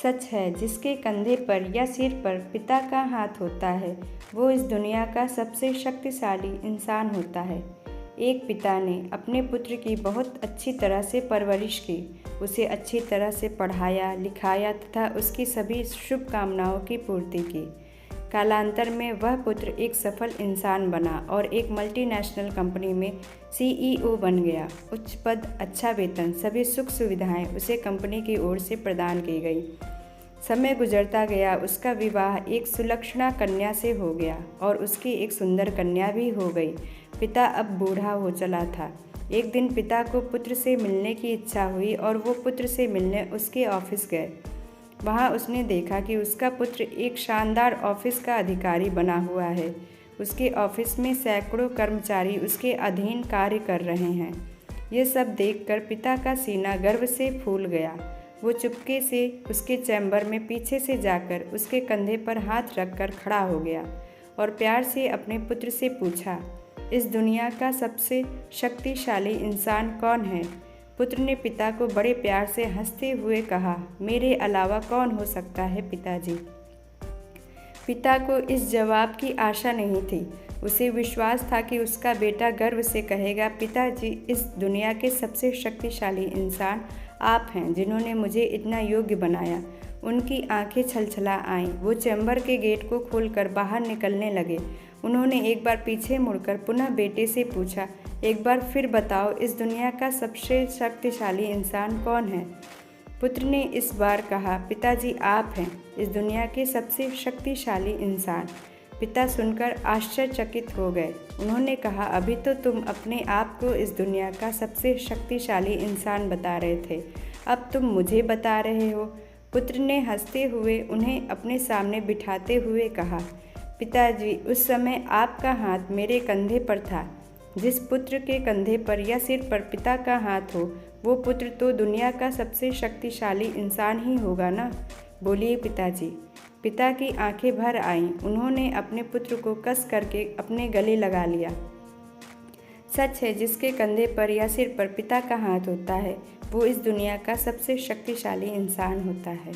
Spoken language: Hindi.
सच है, जिसके कंधे पर या सिर पर पिता का हाथ होता है वो इस दुनिया का सबसे शक्तिशाली इंसान होता है। एक पिता ने अपने पुत्र की बहुत अच्छी तरह से परवरिश की, उसे अच्छी तरह से पढ़ाया लिखाया तथा उसकी सभी शुभकामनाओं की पूर्ति की। कालांतर में वह पुत्र एक सफल इंसान बना और एक मल्टीनेशनल कंपनी में सीईओ बन गया। उच्च पद, अच्छा वेतन, सभी सुख सुविधाएं उसे कंपनी की ओर से प्रदान की गई। समय गुजरता गया, उसका विवाह एक सुलक्षणा कन्या से हो गया और उसकी एक सुंदर कन्या भी हो गई। पिता अब बूढ़ा हो चला था। एक दिन पिता को पुत्र से मिलने की इच्छा हुई और वो पुत्र से मिलने उसके ऑफिस गए। वहाँ उसने देखा कि उसका पुत्र एक शानदार ऑफिस का अधिकारी बना हुआ है। उसके ऑफिस में सैकड़ों कर्मचारी उसके अधीन कार्य कर रहे हैं। ये सब देखकर पिता का सीना गर्व से फूल गया। वो चुपके से उसके चैम्बर में पीछे से जाकर उसके कंधे पर हाथ रखकर खड़ा हो गया और प्यार से अपने पुत्र से पूछा, इस दुनिया का सबसे शक्तिशाली इंसान कौन है? पुत्र ने पिता को बड़े प्यार से हंसते हुए कहा, मेरे अलावा कौन हो सकता है पिताजी। पिता को इस जवाब की आशा नहीं थी। उसे विश्वास था कि उसका बेटा गर्व से कहेगा, पिताजी, इस दुनिया के सबसे शक्तिशाली इंसान आप हैं जिन्होंने मुझे इतना योग्य बनाया। उनकी आंखें छलछला आईं। वो चैम्बर के गेट को खोलकर बाहर निकलने लगे। उन्होंने एक बार पीछे मुड़कर पुनः बेटे से पूछा, एक बार फिर बताओ, इस दुनिया का सबसे शक्तिशाली इंसान कौन है? पुत्र ने इस बार कहा, पिताजी, आप हैं इस दुनिया के सबसे शक्तिशाली इंसान। पिता सुनकर आश्चर्यचकित हो गए। उन्होंने कहा, अभी तो तुम अपने आप को इस दुनिया का सबसे शक्तिशाली इंसान बता रहे थे, अब तुम मुझे बता रहे हो। पुत्र ने हंसते हुए उन्हें अपने सामने बिठाते हुए कहा, पिताजी, उस समय आपका हाथ मेरे कंधे पर था। जिस पुत्र के कंधे पर या सिर पर पिता का हाथ हो वो पुत्र तो दुनिया का सबसे शक्तिशाली इंसान ही होगा ना। बोलिए पिताजी। पिता की आंखें भर आईं। उन्होंने अपने पुत्र को कस करके अपने गले लगा लिया। सच है, जिसके कंधे पर या सिर पर पिता का हाथ होता है वो इस दुनिया का सबसे शक्तिशाली इंसान होता है।